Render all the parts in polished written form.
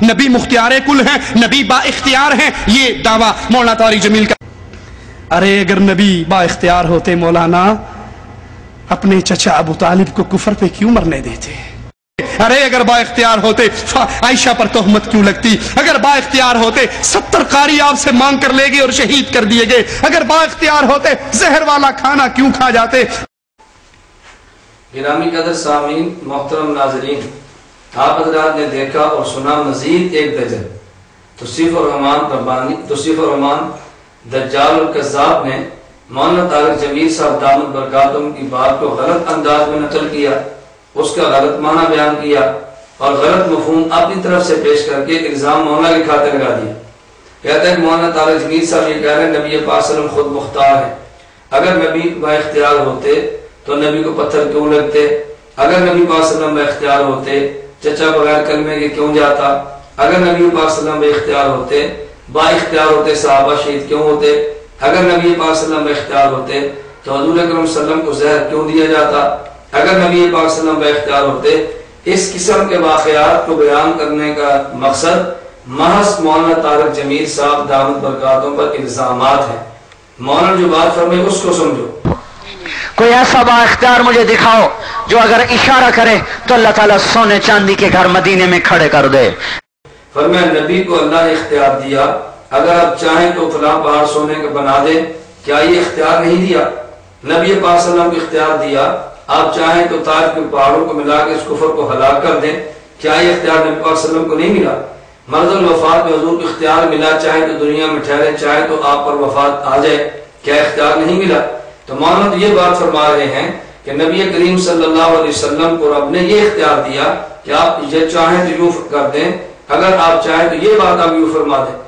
نبی مختار کل ہیں، نبی با اختیار ہیں، یہ دعویٰ مولانا طارق جمیل کا۔ ارے اگر نبی با اختیار ہوتے مولانا، اپنے چچا ابو طالب کو کفر پہ کیوں مرنے دیتے؟ ارے اگر با اختیار ہوتے عائشہ پر تہمت کیوں لگتی؟ اگر با اختیار ہوتے 70 قاری آپ سے مانگ کر لے گئے اور شہید کر دیے گئے؟ اگر با اختیار ہوتے زہر والا کھانا کیوں کھا جاتے؟ گرامی قدر سامعین، محترم ناظرین، آپ حضرات نے دیکھا اور سنا مزید ایک دجل توصیف الرحمان دجال الکذاب نے مولانا طارق جمیل صاحب دامت برکاتہم کی بات کو غلط انداز میں نقل کیا، اس کا غلط معنی بیان کیا اور غلط مفہوم اپنی طرف سے پیش کر کے الزام مولانا کے کھاتے لگا دیا۔ کہتا ہے کہ مولانا طارق جمیل صاحب یہ کہہ رہے ہیں نبی پاک صلی اللہ علیہ وسلم خود مختار ہے، اگر نبی با اختیار ہوتے تو نبی کو پتھر کیوں لگتے؟ اگر نبی پاک صلی اللہ علیہ وسلم با اختیار ہوتے چچا بغیر کلمے کے کیوں جاتا؟ اگر نبی پاک صلی اللہ علیہ وسلم با اختیار ہوتے صحابہ شہید کیوں ہوتے؟ اگر نبی پاک صلی اللہ علیہ وسلم با اختیار ہوتے تو حضور اکرم صلی اللہ علیہ وسلم کو زہر کیوں دیا جاتا؟ اگر نبی پاک صلی اللہ علیہ وسلم با اختیار ہوتے؟ اس قسم کے واقعات کو بیان کرنے کا مقصد محض مولانا طارق جمیل صاحب دامت برکاتہم پر الزامات ہیں۔ مولانا جو بات فرمائے اس کو سمجھو۔ کوئی ایسا با اختیار مجھے دکھاؤ جو اگر اشارہ کرے تو اللہ تعالیٰ سونے چاندی کے گھر مدینے میں کھڑے کر دے۔ فرمایا نبی کو اللہ نے اختیار دیا، اگر آپ چاہیں تو فلاں پہاڑ سونے کا بنا دے، کیا یہ اختیار نہیں دیا؟ نبی پاک صلی اللہ علیہ وسلم کو اختیار دیا، آپ چاہیں تو طائف کے پہاڑوں کو ملا کے اس کفر کو ہلاک کر دیں، کیا یہ اختیار نبی پاک صلی اللہ علیہ وسلم کو نہیں ملا؟ مرض الوفات میں حضور کو اختیار ملا، چاہے تو دنیا میں ٹھہرے، چاہے تو آپ پر وفات آ جائے، کیا اختیار نہیں ملا؟ تو مولانا تو یہ بات فرما رہے ہیں کہ نبی کریم صلی اللہ علیہ وسلم کو رب نے یہ اختیار دیا کہ آپ یہ چاہیں تو یوں کر دیں، اگر آپ چاہیں تو یہ بات آپ یوں فرما دیں۔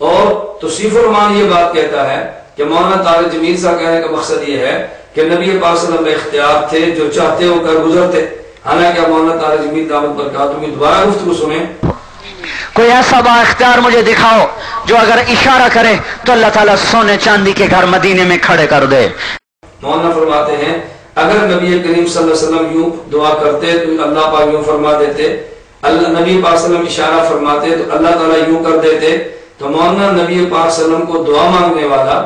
اور توصیف الرحمان یہ بات کہتا ہے کہ مولانا طارق جمیل صاحب کہنے کا مقصد یہ ہے کہ نبی پاک صلی اللہ علیہ وسلم میں اختیار تھے، جو چاہتے وہ کر گزرتے۔ حالانکہ مولانا طارق جمیل دامت برکاتہم کی دوبارہ گفتگو سنیں۔ کوئی ایسا با اختیار مجھے دکھاؤ جو اگر اشارہ کرے تو اللہ تعالیٰ سونے چاندی کے گھر مدینے میں کھڑے کر دے۔ مولانا فرماتے ہیں اگر نبی کریم صلی اللہ علیہ وسلم یوں دعا کرتے تو اللہ پاک یوں فرما دیتے، نبی پاک صلی اللہ علیہ وسلم اشارہ فرماتے تو اللہ تعالیٰ یوں کر دیتے۔ تو مولانا نبی پاک صلی اللہ علیہ وسلم کو دعا مانگنے والا،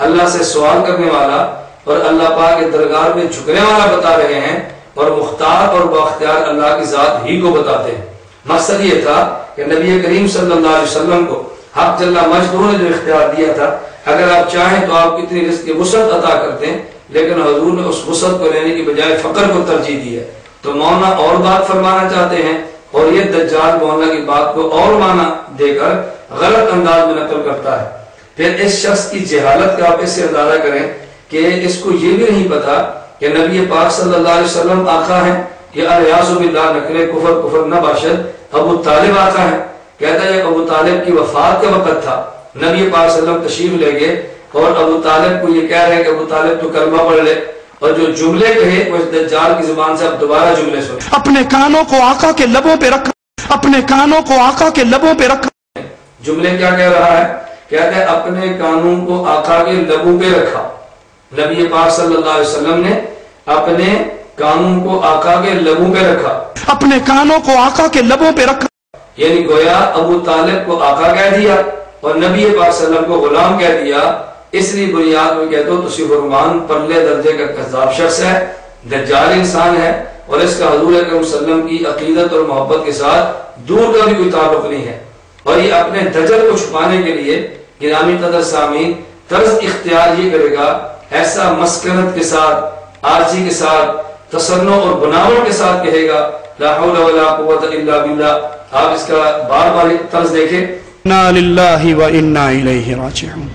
اللہ سے سوال کرنے والا اور اللہ پاک کے درگاہ میں جھکنے والا بتا رہے ہیں، اور مختار اور بااختیار اللہ کی ذات ہی کو بتاتے ہیں۔ مقصد یہ تھا کہ نبی کریم صلی اللہ علیہ وسلم کو حق جل مجدہ نے جو اختیار دیا تھا، اگر آپ چاہیں تو آپ کتنی رزق کی وسعت عطا کرتے ہیں، لیکن حضور نے اس وسعت کو لینے کی بجائے فقر کو ترجیح دی ہے۔ تو مولانا اور بات فرمانا چاہتے ہیں اور یہ دجال مولانا کی بات کو اور معنی دے کر غلط انداز میں نقل کرتا ہے۔ پھر اس شخص کی جہالت کا آپ اس سے اندازہ کریں کہ اس کو یہ بھی نہیں پتا کہ نبی پاک صلی اللہ علیہ وسلم آقا ہیں، کہ الیاذ باللہ نکرے کفر نہ باشد ابو طالب آقا ہیں۔ کہتا ہے ابو طالب کی وفات کا وقت تھا، نبی پاک صلی اللہ علیہ وسلم تشریف لے گئے اور ابو طالب کو یہ کہہ رہے ہیں کہ ابو طالب تو کلمہ پڑھ لے، اور جو جملے کہے وہ اس دجال کی زبان سے اب دوبارہ جملے سنیں۔ اپنے کانوں کو آقا کے لبوں پہ رکھ، اپنے کانوں کو آقا کے لبوں پہ رکھ۔ جملے کیا کہہ رہا ہے؟ کہتا ہے اپنے کانوں کو آقا کے لبوں پہ رکھا۔ نبی پاک صلی اللہ علیہ وسلم نے اپنے کانوں کو آقا کے لبوں پہ رکھا، اپنے کانوں کو آقا کے لبوں پہ رکھا، یعنی گویا ابو طالب کو آقا کہہ دیا اور نبی پاک صلی اللہ علیہ وسلم کو غلام کہہ دیا۔ اس لیے بنیاد میں کہتا ہوں توصیف الرحمان پرلے درجے کا کذاب شخص ہے، دجال انسان ہے، اور اس کا حضور اکرم صلی اللہ علیہ وسلم کی عقیدت اور محبت کے ساتھ دور کا بھی کوئی تعلق نہیں ہے، اور یہ اپنے دجل کو چھپانے کے لیے گرامی قدر سامعین طرز اختیار یہ کرے گا، ایسا مسکنت کے ساتھ، عاجزی کے ساتھ، تصنع اور بناوٹ کے ساتھ کہے گا لا حول ولا قوت الا باللہ۔ آپ اس کا بار بار طرز دیکھیں، انا للہ و انا الیہ راجعون،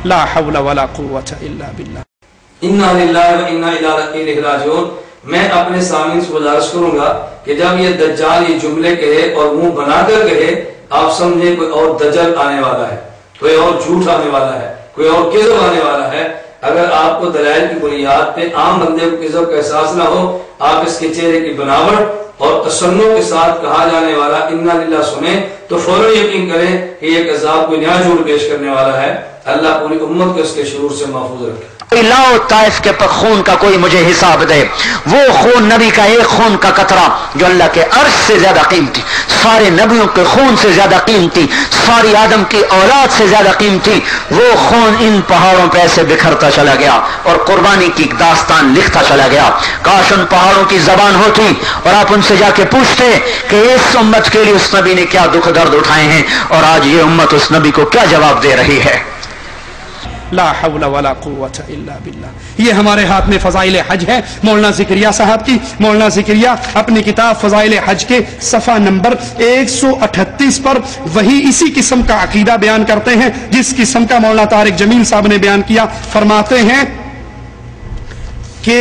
لا حول ولا قوت الا باللہ، انا للہ و انا الیہ راجعون۔ میں اپنے سامعین سے گزارش کروں گا کہ جب یہ دجال یہ جملے کہے اور منہ بنا کر کہے، آپ سمجھیں کوئی اور دجل آنے والا ہے، کوئی اور جھوٹ آنے والا ہے، کوئی اور کذب آنے والا ہے۔ اگر آپ کو دلائل کی بنیاد پہ عام بندے کو کذب کا احساس نہ ہو، آپ اس کے چہرے کی بناوٹ اور تصنع کے ساتھ کہا جانے والا انا للہ سنیں تو فوراً یقین کریں کہ ایک عذاب کو نیا جھوٹ پیش کرنے والا ہے. اللہ پوری امت کو اس کے شرور سے محفوظ رکھے. لاؤ طائف کے خون کا کوئی مجھے حساب دے. وہ خون نبی کا ایک خون کا قطرہ جو اللہ کے عرش سے زیادہ قیمتی، سارے نبیوں کے خون سے زیادہ قیمتی، ساری آدم کی اولاد سے زیادہ قیمتی، وہ خون ان پہاڑوں پہ ایسے بکھرتا چلا گیا اور قربانی کی داستان لکھتا چلا گیا. کاش ان پہاڑوں کی زبان ہوتی اور آپ ان سے جا کے پوچھتے کہ اس امت کے لیے اس نبی نے کیا دکھ درد اٹھائے ہیں اور آج یہ امت اس نبی کو کیا جواب دے رہی ہے. لا حول ولا قوت الا باللہ. یہ ہمارے ہاتھ میں فضائل حج ہے مولانا ذکریہ صاحب کی. مولانا ذکریہ اپنی کتاب فضائل حج کے صفحہ نمبر 138 پر وہی اسی قسم کا عقیدہ بیان کرتے ہیں جس قسم کا مولانا طارق جمیل صاحب نے بیان کیا. فرماتے ہیں کہ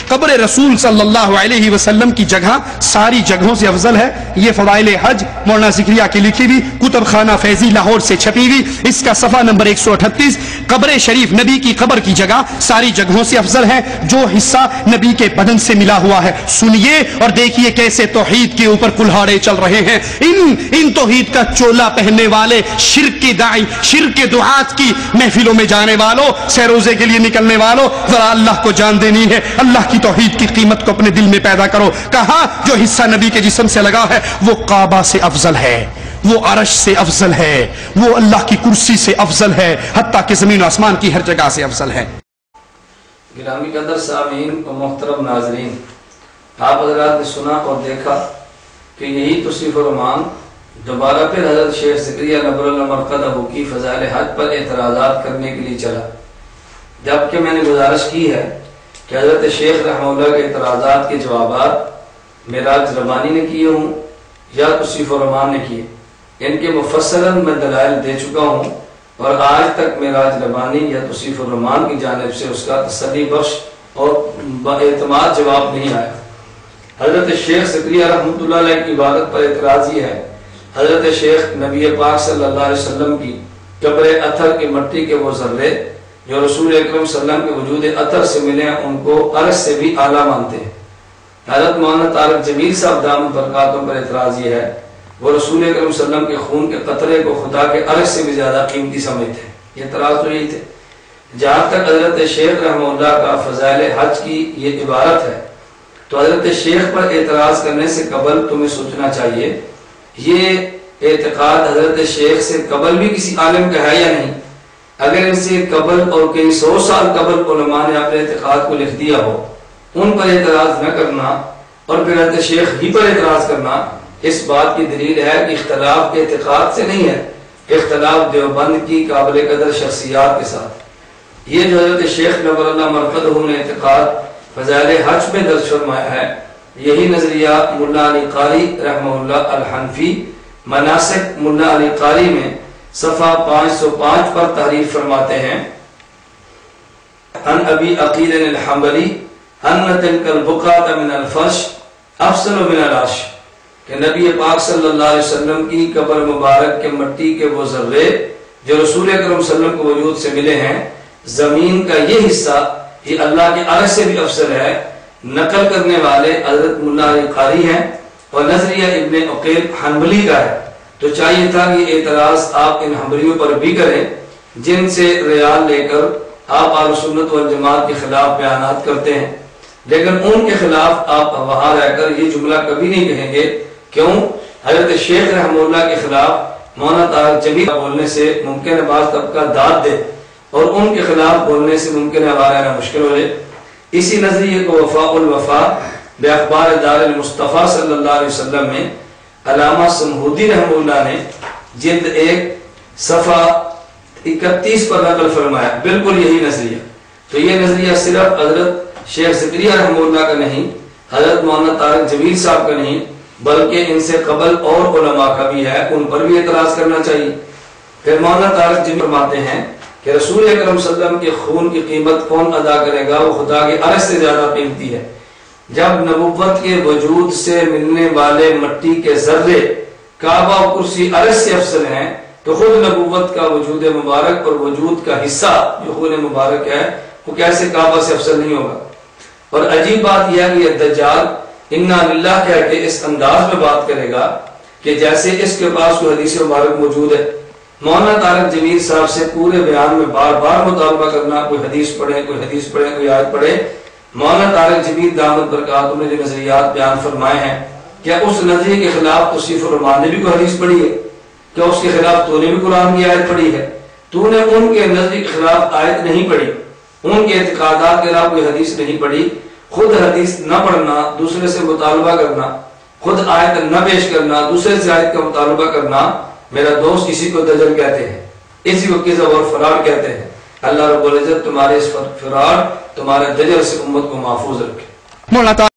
قبر رسول صلی اللہ علیہ وسلم کی جگہ ساری جگہوں سے افضل ہے. یہ فضائل حج مولانا ذکریہ کی لکھی ہوئی کتب خانہ فیضی لاہور سے چھپی ہوئی، اس کا صفحہ نمبر 138. قبر شریف نبی کی قبر کی جگہ ساری جگہوں سے افضل ہے جو حصہ نبی کے بدن سے ملا ہوا ہے. سنیے اور دیکھیے کیسے توحید کے اوپر کلہاڑے چل رہے ہیں. ان توحید کا چولا پہننے والے شرک کے داعی، شرک کے دعات کی محفلوں میں جانے والوں، سیروزے کے لیے نکلنے والوں، ذرا اللہ کو جان دینی ہے. اللہ کی توحید کی قیمت کو اپنے دل میں پیدا کرو. کہاں جو حصہ نبی کے جسم سے لگا ہے وہ کعبہ سے افضل ہے، وہ عرش سے افضل ہے، وہ اللہ کی کرسی سے افضل ہے، حتیٰ کہ زمین و آسمان کی ہر جگہ سے افضل ہے. گرامی قدر سامعین و محترم ناظرین، آپ حضرات نے سنا اور دیکھا کہ یہی توصیف و رمان دوبارہ پھر حضرت شیخ ذکریہ نبر اللہ مرقدہ کی فضائل حج پر اعتراضات کرنے کے لیے چلا. جبکہ میں نے گزارش کی ہے کہ حضرت شیخ رحمہ اللہ کے اعتراضات کے جوابات معراج ربانی نے کیے ہوں یا توصیف و رمان نے کیے، ان کے مفصلاً میں دلائل دے چکا ہوں اور آج تک معراج ربانی یا توصیف و رمان کی جانب سے اس کا تسلی بخش اور باعتماد جواب نہیں آیا. حضرت شیخ ذکریہ رحمۃ اللہ علیہ کی عبادت پر اعتراض یہ ہے حضرت شیخ نبی پاک صلی اللہ علیہ وسلم کی قبر اطہر کی مٹی کے وہ ذرے جو رسول اکرم صلی اللہ علیہ وسلم کے وجود اطہر سے ملے ہیں ان کو عرش سے بھی اعلیٰ مانتے ہیں. حضرت مولانا طارق جمیل صاحب دامت برکاتوں پر اعتراض یہ ہے وہ رسول اکرم صلی اللہ علیہ وسلم کے خون کے قطرے کو خدا کے عرش سے بھی زیادہ قیمتی سمجھتے ہیں. یہ اعتراض تو یہی تھے. جہاں تک حضرت شیخ رحمہ اللہ کا فضائل حج کی یہ عبارت ہے تو حضرت شیخ پر اعتراض کرنے سے قبل تمہیں سوچنا چاہیے یہ اعتقاد حضرت شیخ سے قبل بھی کسی عالم کا ہے یا نہیں. اگر ان سے قبل اور کئی 100 سال قبل علماء نے اپنے اعتقاد کو لکھ دیا ہو، ان پر اعتراض نہ کرنا اور پھر حضرت شیخ ہی پر اعتراض کرنا اس بات کی دلیل ہے کہ اختلاف کے اعتقاد سے نہیں ہے، اختلاف دیوبند کی قابل قدر شخصیات کے ساتھ. یہ جو حضرت شیخ نبر اللہ مرقدہ نے اعتقاد فضائل حج میں درج فرمایا ہے، یہی نظریہ ملا علی قاری رحمہ اللہ الحنفی مناسک ملا علی قاری میں صفحہ 505 پر تحریر فرماتے ہیں. ان ابی عقیل الحنبلی ان تلک البقعۃ من الفرش افضل من العرش، کہ نبی پاک صلی اللہ علیہ وسلم کی قبر مبارک کے مٹی کے وہ ذرے جو رسول اکرم صلی اللہ علیہ وسلم کو وجود سے ملے ہیں، زمین کا یہ حصہ یہ اللہ کے عرش سے بھی افضل ہے. نقل کرنے والے حضرت ملا علی قاری ہیں اور نظریہ ابن عقیل حنبلی کا ہے. تو چاہیے تھا کہ اعتراض آپ ان حنبلیوں پر بھی کریں جن سے ریال لے کر آپ اہل سنت والجماعت کے خلاف بیانات کرتے ہیں، لیکن ان کے خلاف آپ وہاں رہ کر یہ جملہ کبھی نہیں کہیں گے. کیوں؟ حضرت شیخ رحمہ اللہ کے خلاف مولانا طارق جمیل بولنے سے ممکن ہے بعض طبقہ داد دے اور ان کے خلاف بولنے سے ممکن ہے ہمارا رہنا مشکل ہو جائے. اسی نظریے کو وفاء الوفا باخبار دار المصطفیٰ صلی اللہ علیہ وسلم میں علامہ سمہودی رحمہ اللہ نے جلد 1 صفحہ 31 پر نقل فرمایا. بالکل یہی نظریہ. تو یہ نظریہ صرف حضرت شیخ ذکریہ رحمہ اللہ کا نہیں، حضرت مولانا طارق جمیل صاحب کا نہیں، بلکہ ان سے قبل اور علماء کا بھی ہے، ان پر بھی اعتراض کرنا چاہیے. پھر مولانا طارق جمیل فرماتے ہیں کہ رسول اکرم صلی اللہ علیہ وسلم کے خون کی قیمت کون ادا کرے گا؟ وہ خدا کے عرش سے زیادہ قیمتی ہے. جب نبوت کے وجود سے ملنے والے مٹی کے ذرے کعبہ و کرسی عرش سے افضل ہیں تو خود نبوت کا وجود مبارک اور وجود کا حصہ جو خون مبارک ہے وہ کیسے کعبہ سے افضل نہیں ہوگا؟ اور عجیب بات یہ ہے کہ یہ دجال انا للہ کہہ کے اس انداز میں بات کرے گا کہ جیسے اس کے پاس کوئی حدیث مبارک موجود ہے، مولانا طارق جمیل صاحب سے پورے بیان میں بار بار مطالبہ کرنا، کوئی حدیث پڑھیں، کوئی حدیث پڑھیں، کوئی آیت پڑھیں۔ مولانا طارق جمیل دامت برکاتہ نے جو نظریات بیان فرمائے ہیں، کیا اس نظریے کے خلاف توصیف الرحمان نے بھی کوئی حدیث پڑھی ہے؟ کیا اس کے خلاف تو نے بھی قرآن کی آیت پڑھی ہے؟ تو نے ان کے نظریے کے خلاف آیت نہیں پڑھی، ان کے اعتقادات کے خلاف کوئی حدیث نہیں پڑھی۔ خود حدیث نہ پڑھنا، دوسرے سے مطالبہ کرنا، خود آیت نہ پیش کرنا، دوسرے سے آیت کا مطالبہ کرنا، میرا دوست اسی کو دجل کہتے ہیں، اسی کو کذب اور فرار کہتے ہیں۔ اللہ رب العزت تمہارے اس فرار، تمہارے دجل سے امت کو محفوظ رکھے۔